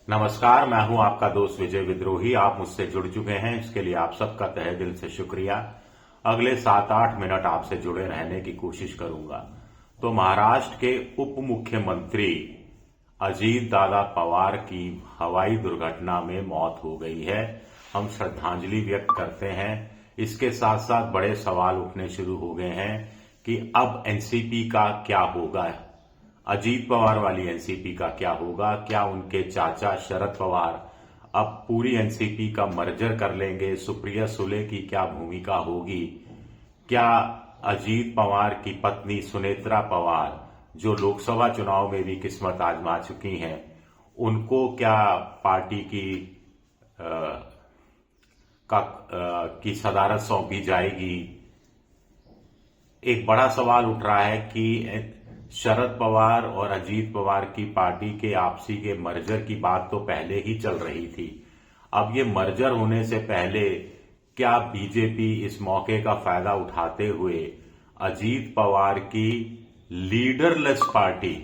नमस्कार, मैं हूं आपका दोस्त विजय विद्रोही। आप मुझसे जुड़ चुके हैं, इसके लिए आप सबका तहे दिल से शुक्रिया। अगले 7-8 मिनट आपसे जुड़े रहने की कोशिश करूंगा। तो महाराष्ट्र के उप मुख्यमंत्री अजीत दादा पवार की हवाई दुर्घटना में मौत हो गई है। हम श्रद्धांजलि व्यक्त करते हैं। इसके साथ साथ बड़े सवाल उठने शुरू हो गए हैं कि अब एनसीपी का क्या होगा, अजीत पवार वाली एनसीपी का क्या होगा। क्या उनके चाचा शरद पवार अब पूरी एनसीपी का मर्जर कर लेंगे? सुप्रिया सुले की क्या भूमिका होगी? क्या अजीत पवार की पत्नी सुनेत्रा पवार, जो लोकसभा चुनाव में भी किस्मत आजमा चुकी हैं, उनको क्या पार्टी की सदारत सौंपी जाएगी? एक बड़ा सवाल उठ रहा है कि शरद पवार और अजीत पवार की पार्टी के आपसी के मर्जर की बात तो पहले ही चल रही थी। अब ये मर्जर होने से पहले क्या बीजेपी इस मौके का फायदा उठाते हुए अजीत पवार की लीडरलेस पार्टी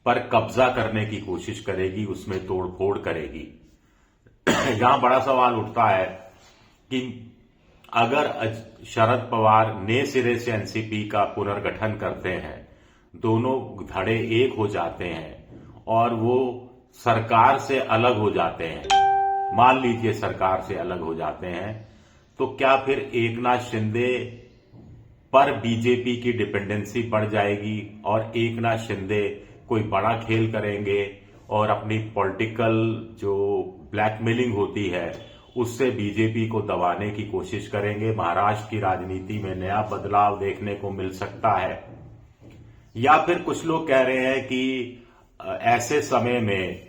पर कब्जा करने की कोशिश करेगी, उसमें तोड़फोड़ करेगी? यहां बड़ा सवाल उठता है कि अगर शरद पवार नए सिरे से एनसीपी का पुनर्गठन करते हैं, दोनों धड़े एक हो जाते हैं और वो सरकार से अलग हो जाते हैं, मान लीजिए सरकार से अलग हो जाते हैं, तो क्या फिर एकनाथ शिंदे पर बीजेपी की डिपेंडेंसी बढ़ जाएगी और एकनाथ शिंदे कोई बड़ा खेल करेंगे और अपनी पॉलिटिकल जो ब्लैकमेलिंग होती है उससे बीजेपी को दबाने की कोशिश करेंगे? महाराष्ट्र की राजनीति में नया बदलाव देखने को मिल सकता है। या फिर कुछ लोग कह रहे हैं कि ऐसे समय में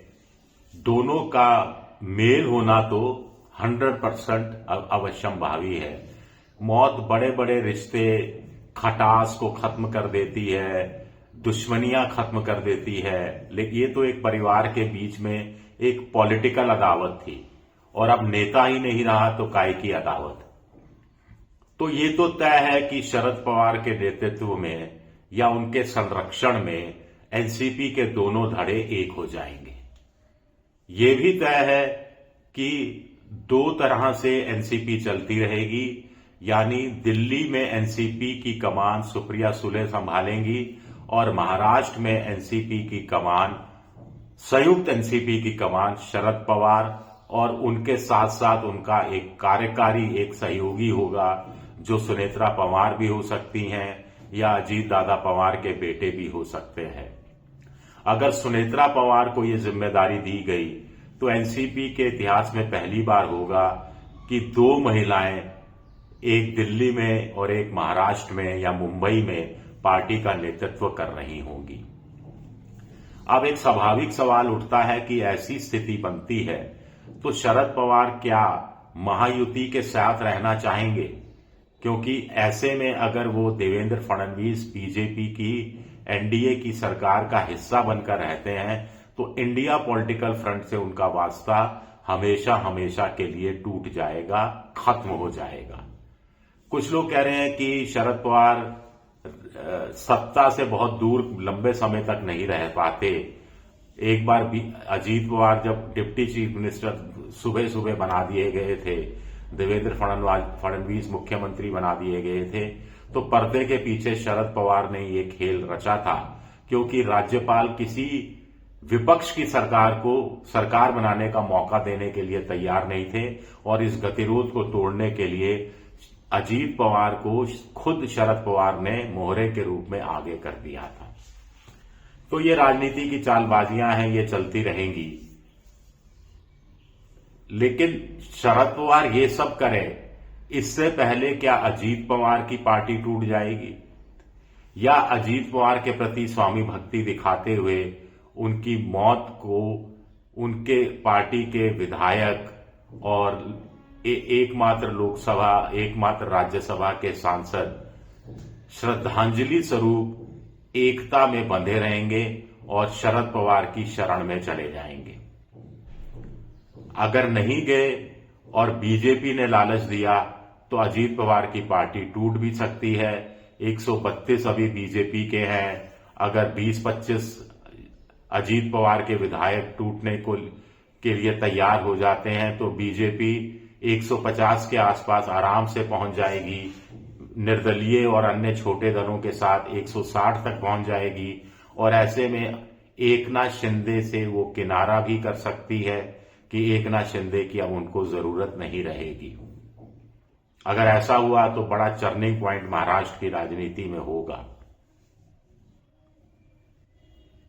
दोनों का मेल होना तो 100% अवश्यम्भावी है। मौत बड़े बड़े रिश्ते, खटास को खत्म कर देती है, दुश्मनियां खत्म कर देती है। लेकिन ये तो एक परिवार के बीच में एक पॉलिटिकल अदावत थी और अब नेता ही नहीं रहा तो काय की अदावत। तो ये तो तय है कि शरद पवार के नेतृत्व में या उनके संरक्षण में एनसीपी के दोनों धड़े एक हो जाएंगे। ये भी तय है कि दो तरह से एनसीपी चलती रहेगी, यानी दिल्ली में एनसीपी की कमान सुप्रिया सुले संभालेंगी और महाराष्ट्र में एनसीपी की कमान, संयुक्त एनसीपी की कमान शरद पवार और उनके साथ साथ उनका एक कार्यकारी, एक सहयोगी होगा जो सुनेत्रा पवार भी हो सकती हैं या अजीत दादा पवार के बेटे भी हो सकते हैं। अगर सुनेत्रा पवार को यह जिम्मेदारी दी गई तो एनसीपी के इतिहास में पहली बार होगा कि दो महिलाएं, एक दिल्ली में और एक महाराष्ट्र में या मुंबई में पार्टी का नेतृत्व कर रही होंगी। अब एक स्वाभाविक सवाल उठता है कि ऐसी स्थिति बनती है तो शरद पवार क्या महायुति के साथ रहना चाहेंगे? क्योंकि ऐसे में अगर वो देवेंद्र फडणवीस बीजेपी की एनडीए की सरकार का हिस्सा बनकर रहते हैं तो इंडिया पॉलिटिकल फ्रंट से उनका वास्ता हमेशा हमेशा के लिए टूट जाएगा, खत्म हो जाएगा। कुछ लोग कह रहे हैं कि शरद पवार सत्ता से बहुत दूर लंबे समय तक नहीं रह पाते। एक बार अजीत पवार जब डिप्टी चीफ मिनिस्टर सुबह सुबह बना दिए गए थे, देवेंद्र फडणवीस मुख्यमंत्री बना दिए गए थे, तो पर्दे के पीछे शरद पवार ने ये खेल रचा था, क्योंकि राज्यपाल किसी विपक्ष की सरकार को सरकार बनाने का मौका देने के लिए तैयार नहीं थे और इस गतिरोध को तोड़ने के लिए अजीत पवार को खुद शरद पवार ने मोहरे के रूप में आगे कर दिया था। तो ये राजनीति की चालबाजियां हैं, ये चलती रहेंगी। लेकिन शरद पवार ये सब करें, इससे पहले क्या अजीत पवार की पार्टी टूट जाएगी या अजीत पवार के प्रति स्वामी भक्ति दिखाते हुए उनकी मौत को उनके पार्टी के विधायक और एकमात्र लोकसभा, एकमात्र राज्यसभा के सांसद श्रद्धांजलि स्वरूप एकता में बंधे रहेंगे और शरद पवार की शरण में चले जाएंगे? अगर नहीं गए और बीजेपी ने लालच दिया तो अजीत पवार की पार्टी टूट भी सकती है। 132 अभी बीजेपी के हैं। अगर 20-25 अजीत पवार के विधायक टूटने के लिए तैयार हो जाते हैं तो बीजेपी 150 के आसपास आराम से पहुंच जाएगी, निर्दलीय और अन्य छोटे दलों के साथ 160 तक पहुंच जाएगी, और ऐसे में एकनाथ शिंदे से वो किनारा भी कर सकती है कि एकनाथ शिंदे की अब उनको जरूरत नहीं रहेगी। अगर ऐसा हुआ तो बड़ा टर्निंग पॉइंट महाराष्ट्र की राजनीति में होगा।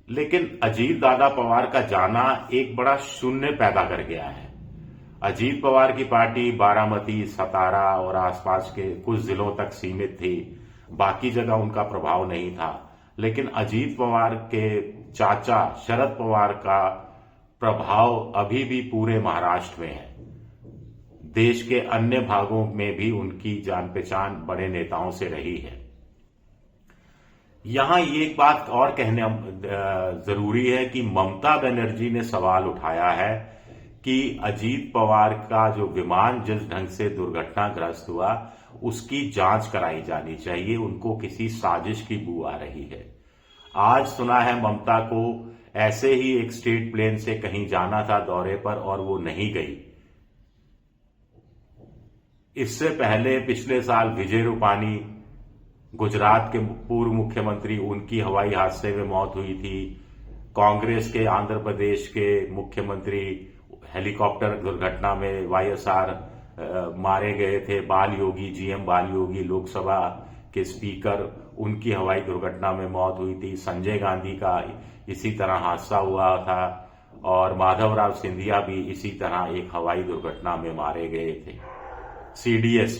लेकिन अजीत दादा पवार का जाना एक बड़ा शून्य पैदा कर गया है। अजीत पवार की पार्टी बारामती, सतारा और आसपास के कुछ जिलों तक सीमित थी, बाकी जगह उनका प्रभाव नहीं था। लेकिन अजीत पवार के चाचा शरद पवार का प्रभाव अभी भी पूरे महाराष्ट्र में है। देश के अन्य भागों में भी उनकी जान पहचान बड़े नेताओं से रही है। यहां ये एक बात और कहने जरूरी है कि ममता बनर्जी ने सवाल उठाया है कि अजीत पवार का जो विमान जिस ढंग से दुर्घटनाग्रस्त हुआ उसकी जांच कराई जानी चाहिए, उनको किसी साजिश की बू आ रही है। आज सुना है ममता को ऐसे ही एक स्टेट प्लेन से कहीं जाना था दौरे पर और वो नहीं गई। इससे पहले पिछले साल विजय रूपानी, गुजरात के पूर्व मुख्यमंत्री, उनकी हवाई हादसे में मौत हुई थी। कांग्रेस के आंध्र प्रदेश के मुख्यमंत्री हेलीकॉप्टर दुर्घटना में वाईएसआर मारे गए थे। बाल योगी, जीएम बाल योगी, लोकसभा के स्पीकर, उनकी हवाई दुर्घटना में मौत हुई थी। संजय गांधी का इसी तरह हादसा हुआ था और माधवराव सिंधिया भी इसी तरह एक हवाई दुर्घटना में मारे गए थे।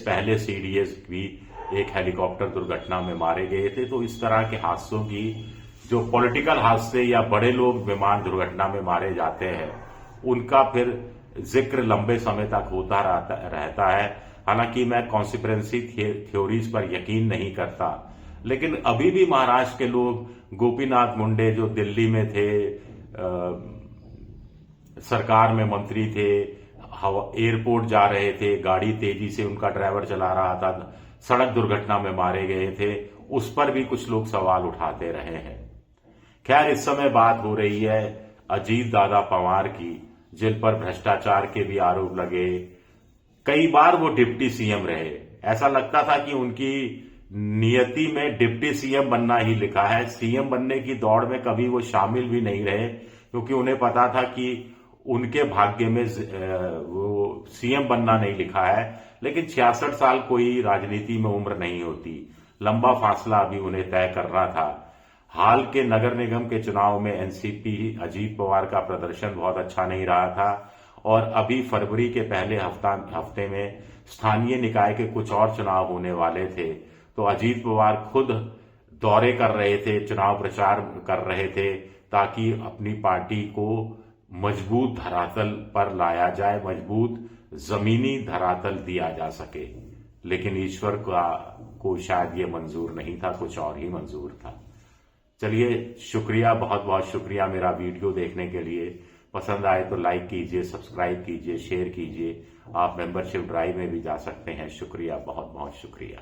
पहले सीडीएस भी एक हेलीकॉप्टर दुर्घटना में मारे गए थे। तो इस तरह के हादसों की, जो पॉलिटिकल हादसे या बड़े लोग विमान दुर्घटना में मारे जाते हैं, उनका फिर जिक्र लंबे समय तक होता रहता है। हालांकि मैं कॉन्स्पिरेसी थ्योरीज पर यकीन नहीं करता, लेकिन अभी भी महाराष्ट्र के लोग, गोपीनाथ मुंडे जो दिल्ली में थे, सरकार में मंत्री थे, एयरपोर्ट जा रहे थे, गाड़ी तेजी से उनका ड्राइवर चला रहा था, सड़क दुर्घटना में मारे गए थे, उस पर भी कुछ लोग सवाल उठाते रहे हैं। खैर, इस समय बात हो रही है अजीत दादा पवार की, जिन पर भ्रष्टाचार के भी आरोप लगे। कई बार वो डिप्टी सीएम रहे, ऐसा लगता था कि उनकी नियति में डिप्टी सीएम बनना ही लिखा है। सीएम बनने की दौड़ में कभी वो शामिल भी नहीं रहे, क्योंकि उन्हें पता था कि उनके भाग्य में वो सीएम बनना नहीं लिखा है। लेकिन 66 साल कोई राजनीति में उम्र नहीं होती, लंबा फासला अभी उन्हें तय करना था। हाल के नगर निगम के चुनाव में एनसीपी अजीत पवार का प्रदर्शन बहुत अच्छा नहीं रहा था और अभी फरवरी के पहले हफ्ते में स्थानीय निकाय के कुछ और चुनाव होने वाले थे। तो अजीत पवार खुद दौरे कर रहे थे, चुनाव प्रचार कर रहे थे, ताकि अपनी पार्टी को मजबूत धरातल पर लाया जाए, मजबूत जमीनी धरातल दिया जा सके। लेकिन ईश्वर को शायद ये मंजूर नहीं था, कुछ और ही मंजूर था। चलिए, शुक्रिया, बहुत बहुत शुक्रिया मेरा वीडियो देखने के लिए। पसंद आए तो लाइक कीजिए, सब्सक्राइब कीजिए, शेयर कीजिए। आप मेंबरशिप ड्राइव में भी जा सकते हैं। शुक्रिया, बहुत बहुत शुक्रिया।